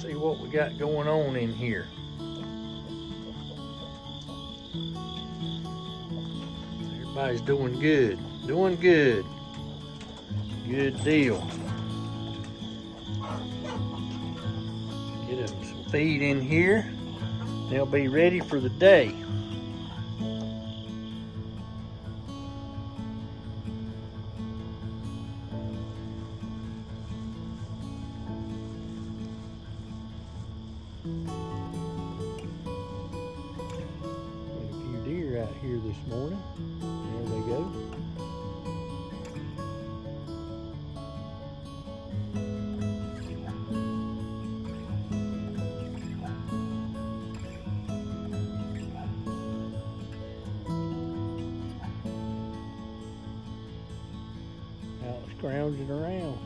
See what we got going on in here. Everybody's doing good. Doing good. Good deal. Get them some feed in here. They'll be ready for the day. Out here this morning. There they go. Out scrounging around.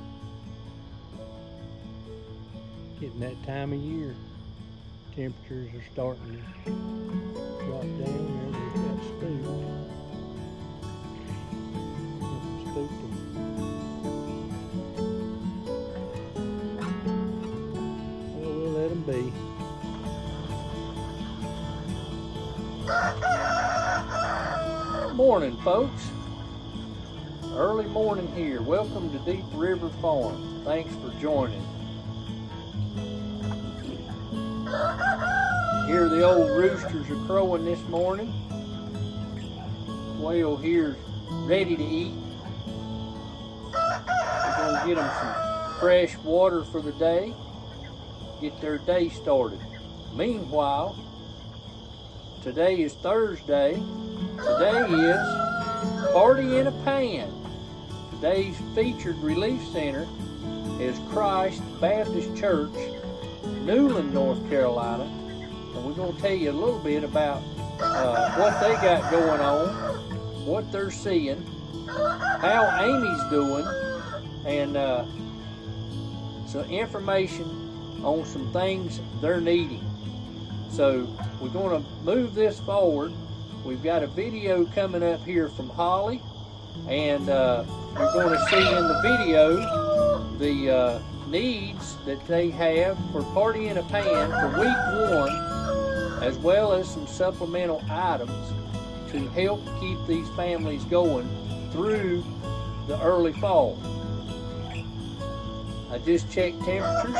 Getting that time of year. Temperatures are starting to drop down. Got spooked. Spooked them. Well, we'll let them be. Morning, folks. Early morning here. Welcome to Deep River Farm. Thanks for joining. Here the old roosters are crowing this morning. Quail here's ready to eat. We're going to get them some fresh water for the day. Get their day started. Meanwhile, today is Thursday. Today is Party in a Pan. Today's featured relief center is Christ Baptist Church, Newland, North Carolina. And we're going to tell you a little bit about what they got going on, what they're seeing, how Amie's doing, and some information on some things they're needing. So we're going to move this forward. We've got a video coming up here from Holly, and you're going to see in the video the needs that they have for Party in a Pan for week 1, as well as some supplemental items to help keep these families going through the early fall. I just checked temperatures.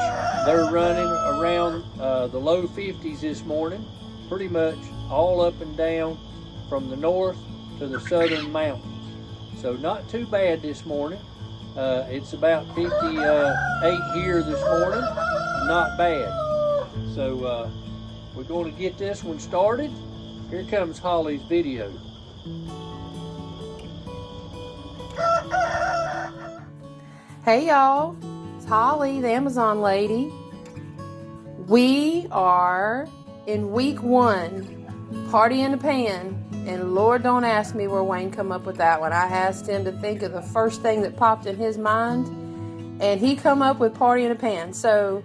They're running around the low 50s this morning, pretty much all up and down from the north to the southern mountains. So not too bad this morning. It's about 58 here this morning. Not bad. So we're going to get this one started. Here comes Holly's video. Hey y'all, it's Holly, the Amazon lady. We are in week 1, Party in a Pan. And Lord, don't ask me where Wayne come up with that one. I asked him to think of the first thing that popped in his mind, and he come up with Party in a Pan. So,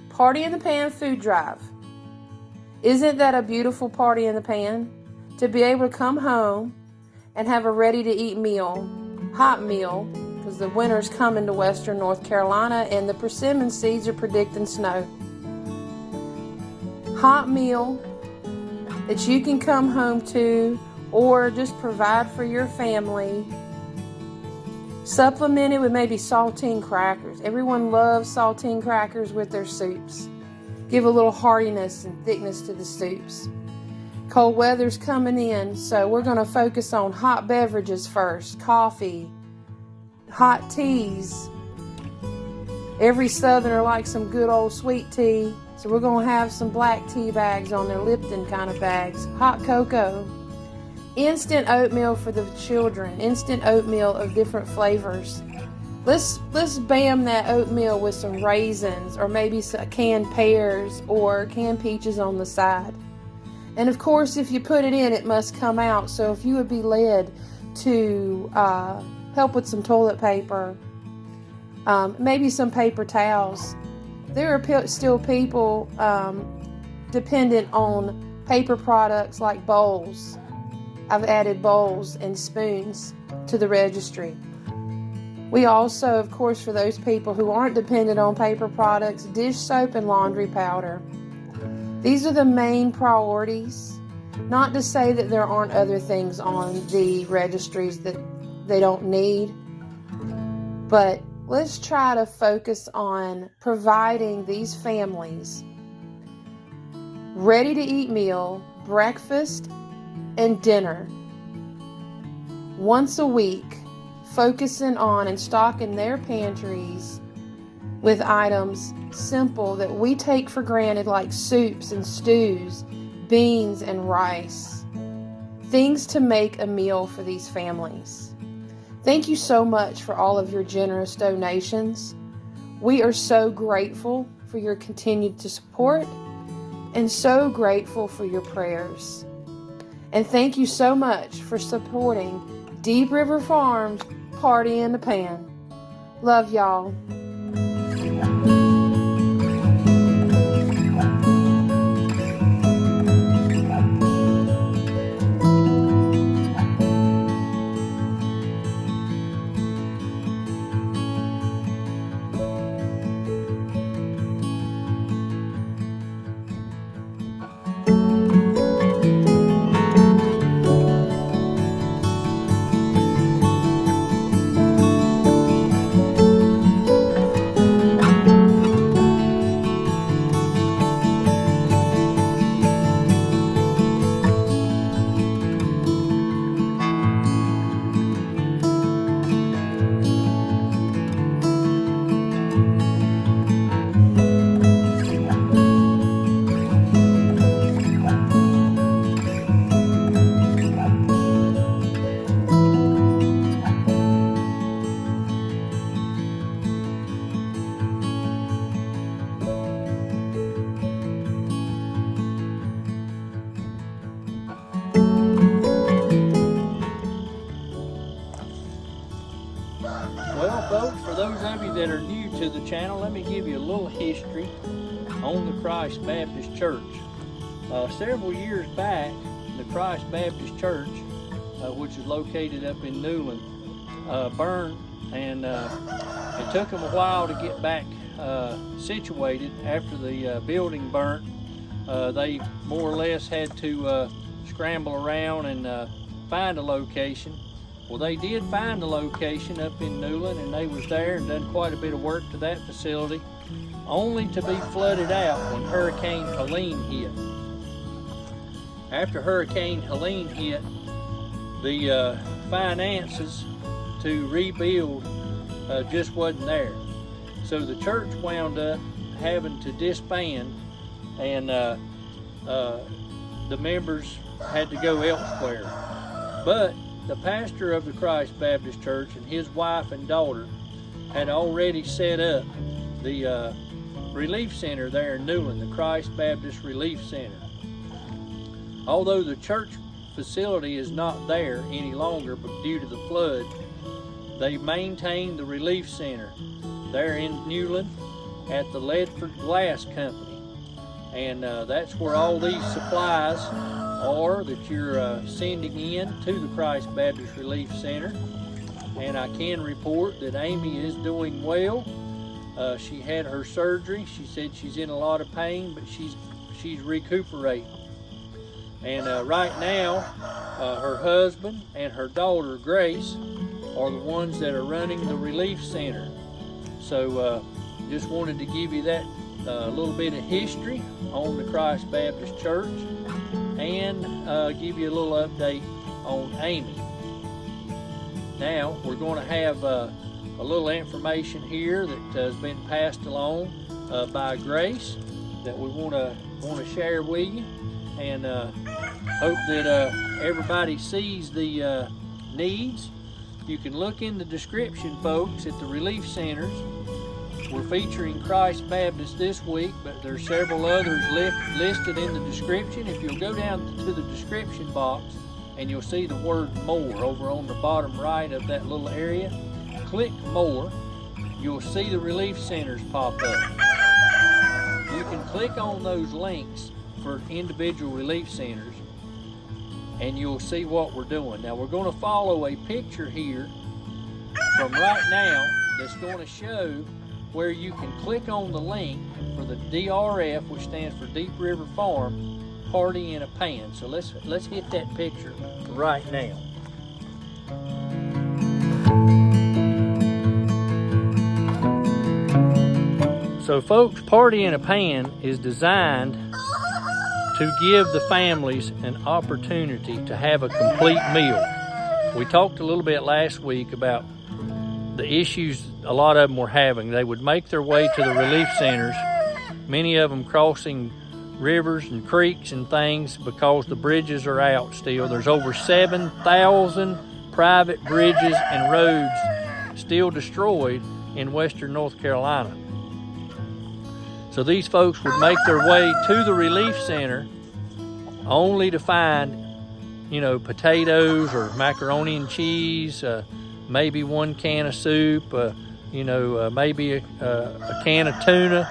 Party in the Pan food drive. Isn't that a beautiful Party in the Pan? To be able to come home and have a ready-to-eat meal, hot meal, because the winter's coming to western North Carolina and the persimmon seeds are predicting snow. Hot meal that you can come home to or just provide for your family. Supplemented with maybe saltine crackers. Everyone loves saltine crackers with their soups. Give a little heartiness and thickness to the soups. Cold weather's coming in, so we're going to focus on hot beverages first. Coffee, hot teas. Every Southerner likes some good old sweet tea. So we're going to have some black tea bags on there, Lipton kind of bags. Hot cocoa. Instant oatmeal for the children. Instant oatmeal of different flavors. Let's bam that oatmeal with some raisins or maybe some canned pears or canned peaches on the side. And of course, if you put it in, it must come out. So if you would be led to help with some toilet paper, maybe some paper towels. There are still people dependent on paper products like bowls. I've added bowls and spoons to the registry. We also, of course, for those people who aren't dependent on paper products, dish soap and laundry powder. These are the main priorities. Not to say that there aren't other things on the registries that they don't need, but let's try to focus on providing these families ready-to-eat meal, breakfast, and dinner once a week, focusing on and stocking their pantries with items simple that we take for granted, like soups and stews, beans and rice. Things to make a meal for these families. Thank you so much for all of your generous donations. We are so grateful for your continued support and so grateful for your prayers. And thank you so much for supporting Deep River Farms Party in the Pan. Love y'all. Well, folks, for those of you that are new to the channel, let me give you a little history on the Christ Baptist Church. Several years back, the Christ Baptist Church, which is located up in Newland, burned, and it took them a while to get back situated. After the building burnt, they more or less had to scramble around and find a location. Well, they did find a location up in Newland, and they was there and done quite a bit of work to that facility, only to be flooded out when Hurricane Helene hit. After Hurricane Helene hit, the finances to rebuild just wasn't there. So the church wound up having to disband, and the members had to go elsewhere. But the pastor of the Christ Baptist Church and his wife and daughter had already set up the relief center there in Newland, the Christ Baptist Relief Center. Although the church facility is not there any longer, but due to the flood, they maintained the relief center there in Newland at the Ledford Glass Company. And that's where all these supplies are that you're sending in to the Christ Baptist Relief Center. And I can report that Amie is doing well. She had her surgery. She said she's in a lot of pain, but she's recuperating. And right now, her husband and her daughter, Grace, are the ones that are running the relief center. So just wanted to give you that little bit of history on the Christ Baptist Church, and give you a little update on Amie. Now we're going to have a little information here that has been passed along by Grace that we want to share with you, and hope that everybody sees the needs. You can look in the description, folks, at the relief centers. We're featuring Christ Baptist this week, but there's several others listed in the description. If you'll go down to the description box, and you'll see the word more over on the bottom right of that little area, click more. You'll see the relief centers pop up. You can click on those links for individual relief centers, and you'll see what we're doing. Now we're going to follow a picture here from right now that's going to show where you can click on the link for the DRF, which stands for Deep River Farm, Party in a Pan. So let's hit that picture right now. So folks, Party in a Pan is designed to give the families an opportunity to have a complete meal. We talked a little bit last week about the issues a lot of them were having. They would make their way to the relief centers, many of them crossing rivers and creeks and things because the bridges are out still. There's over 7,000 private bridges and roads still destroyed in western North Carolina. So these folks would make their way to the relief center only to find, you know, potatoes or macaroni and cheese, maybe one can of soup, maybe a can of tuna,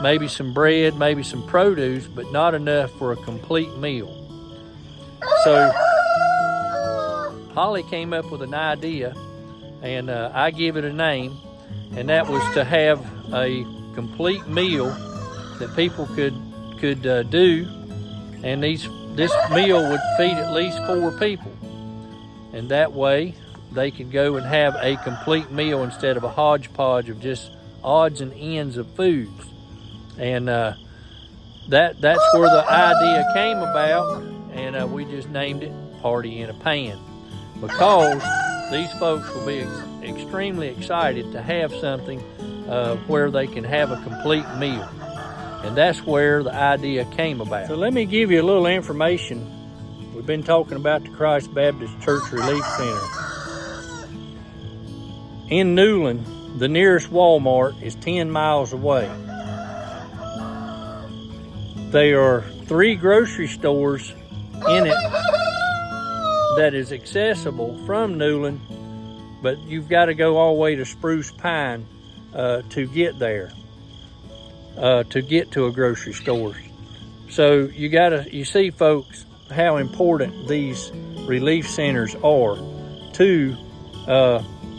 maybe some bread, maybe some produce, but not enough for a complete meal. So Holly came up with an idea, and I give it a name, and that was to have a complete meal that people could do, and this meal would feed at least 4 people, and that way they could go and have a complete meal instead of a hodgepodge of just odds and ends of foods. And that's where the idea came about, and we just named it Party in a Pan, because these folks will be extremely excited to have something where they can have a complete meal. And that's where the idea came about. So let me give you a little information. We've been talking about the Christ Baptist Church Relief Center. In Newland, the nearest Walmart is 10 miles away. There are 3 grocery stores in it that is accessible from Newland, but you've got to go all the way to Spruce Pine to get there, to get to a grocery store. So you see, folks, how important these relief centers are to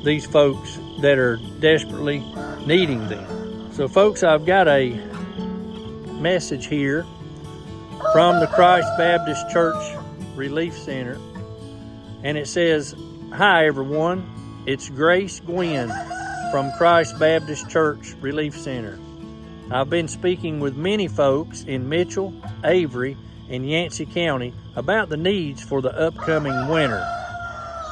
these folks that are desperately needing them. So folks, I've got a message here from the Christ Baptist Church Relief Center, and it says, "Hi everyone, it's Grace Gwyn from Christ Baptist Church Relief Center. I've been speaking with many folks in Mitchell, Avery, and Yancey County about the needs for the upcoming winter.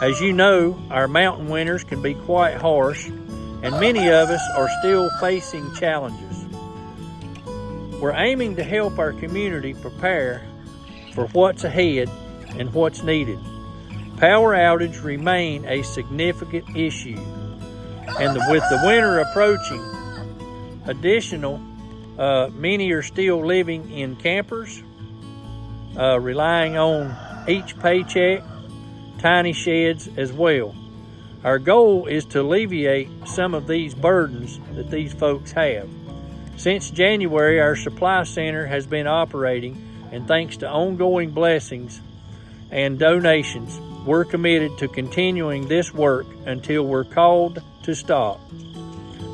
As you know, our mountain winters can be quite harsh, and many of us are still facing challenges. We're aiming to help our community prepare for what's ahead and what's needed. Power outage remain a significant issue, and with the winter approaching, many are still living in campers, relying on each paycheck, tiny sheds as well. Our goal is to alleviate some of these burdens that these folks have. Since January, our supply center has been operating, and thanks to ongoing blessings and donations, we're committed to continuing this work until we're called to stop.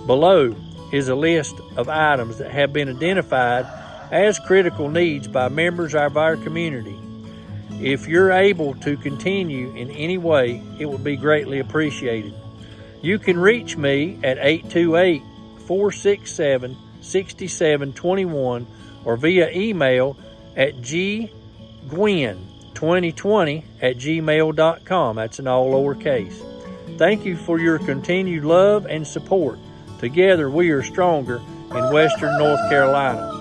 Below is a list of items that have been identified as critical needs by members of our community. If you're able to continue in any way, it would be greatly appreciated. You can reach me at 828-467-6721 or via email at gwyn2020@gmail.com. That's in all lowercase. Thank you for your continued love and support. Together we are stronger in Western North Carolina.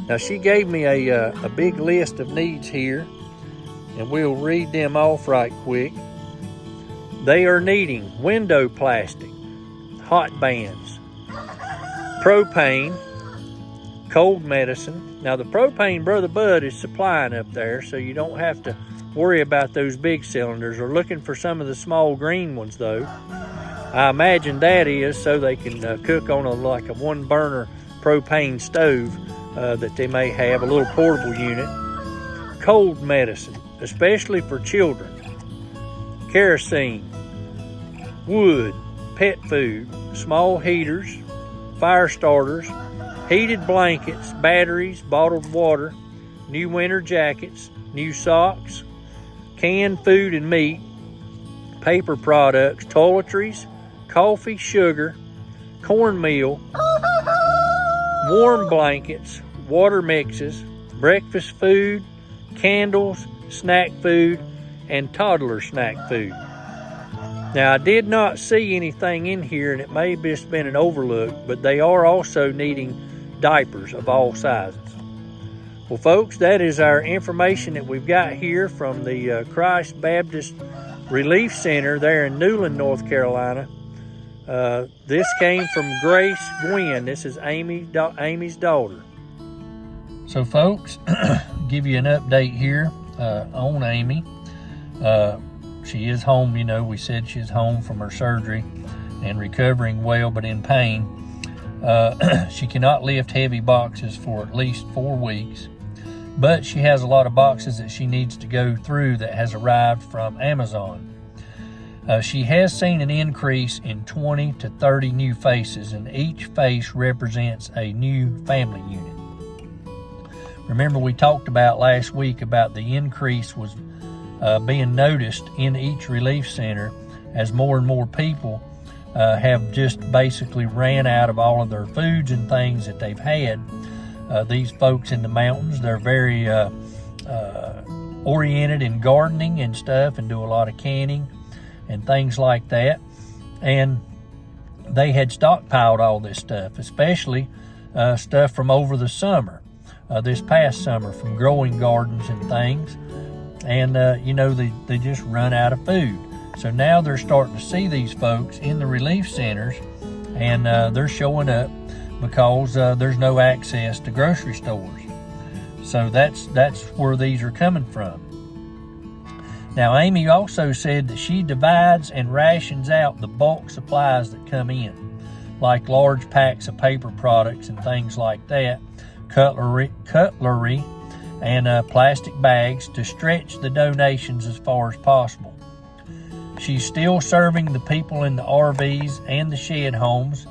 Now she gave me a big list of needs here, and we'll read them off right quick. They are needing window plastic, hot bands, propane, cold medicine. Now the propane Brother Bud is supplying up there, so you don't have to worry about those big cylinders. We're looking for some of the small green ones though. I imagine that is so they can cook on a 1-burner propane stove that they may have, a little portable unit. Cold medicine, especially for children. Kerosene, wood, pet food, small heaters, fire starters, heated blankets, batteries, bottled water, new winter jackets, new socks, canned food and meat, paper products, toiletries, coffee, sugar, cornmeal, warm blankets, water mixes, breakfast food, candles, snack food, and toddler snack food. Now, I did not see anything in here, and it may have just been an overlook, but they are also needing diapers of all sizes. Well, folks, that is our information that we've got here from the Christ Baptist Relief Center there in Newland, North Carolina. This came from Grace Gwyn. This is Amy's daughter. So, folks, give you an update here on Amie. She is home, you know, we said she's home from her surgery and recovering well, but in pain. She cannot lift heavy boxes for at least 4 weeks, but she has a lot of boxes that she needs to go through that has arrived from Amazon. She has seen an increase in 20 to 30 new faces, and each face represents a new family unit. Remember, we talked about last week about the increase was being noticed in each relief center as more and more people have just basically ran out of all of their foods and things that they've had. These folks in the mountains, they're very oriented in gardening and stuff and do a lot of canning and things like that. And they had stockpiled all this stuff, especially stuff from over the summer, this past summer, from growing gardens and things. And, you know, they just run out of food. So now they're starting to see these folks in the relief centers, and they're showing up because there's no access to grocery stores. So that's where these are coming from. Now, Amie also said that she divides and rations out the bulk supplies that come in, like large packs of paper products and things like that, cutlery, and plastic bags to stretch the donations as far as possible. She's still serving the people in the RVs and the shed homes,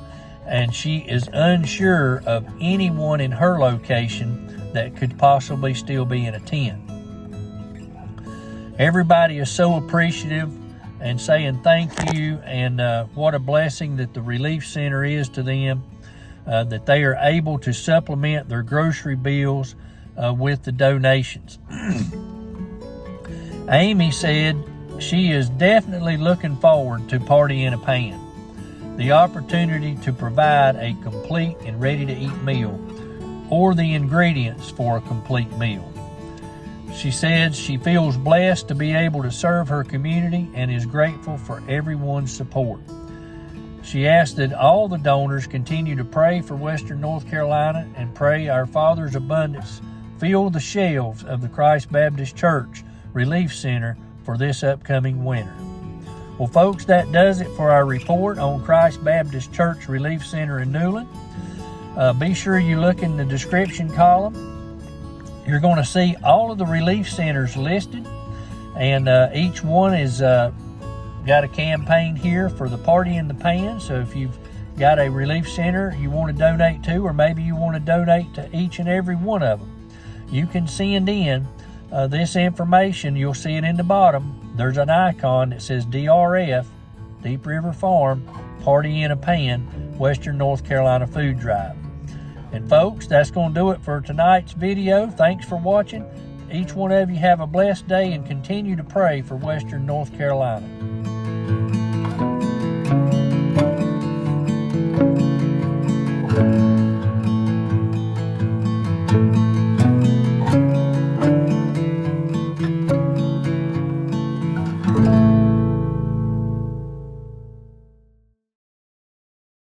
and she is unsure of anyone in her location that could possibly still be in a tent. Everybody is so appreciative and saying thank you, and what a blessing that the relief center is to them, that they are able to supplement their grocery bills with the donations. Amie said she is definitely looking forward to Party in a Pan, the opportunity to provide a complete and ready-to-eat meal, or the ingredients for a complete meal. She said she feels blessed to be able to serve her community and is grateful for everyone's support. She asked that all the donors continue to pray for Western North Carolina and pray our Father's abundance fill the shelves of the Christ Baptist Church Relief Center for this upcoming winter. Well, folks, that does it for our report on Christ Baptist Church Relief Center in Newland. Be sure you look in the description column. You're going to see all of the relief centers listed, and each one is got a campaign here for the Party in the Pan. So if you've got a relief center you want to donate to, or maybe you want to donate to each and every one of them, you can send in this information. You'll see it in the bottom. There's an icon that says DRF, Deep River Farm, Party in a Pan, Western North Carolina Food Drive. And folks, that's going to do it for tonight's video. Thanks for watching. Each one of you have a blessed day, and continue to pray for Western North Carolina.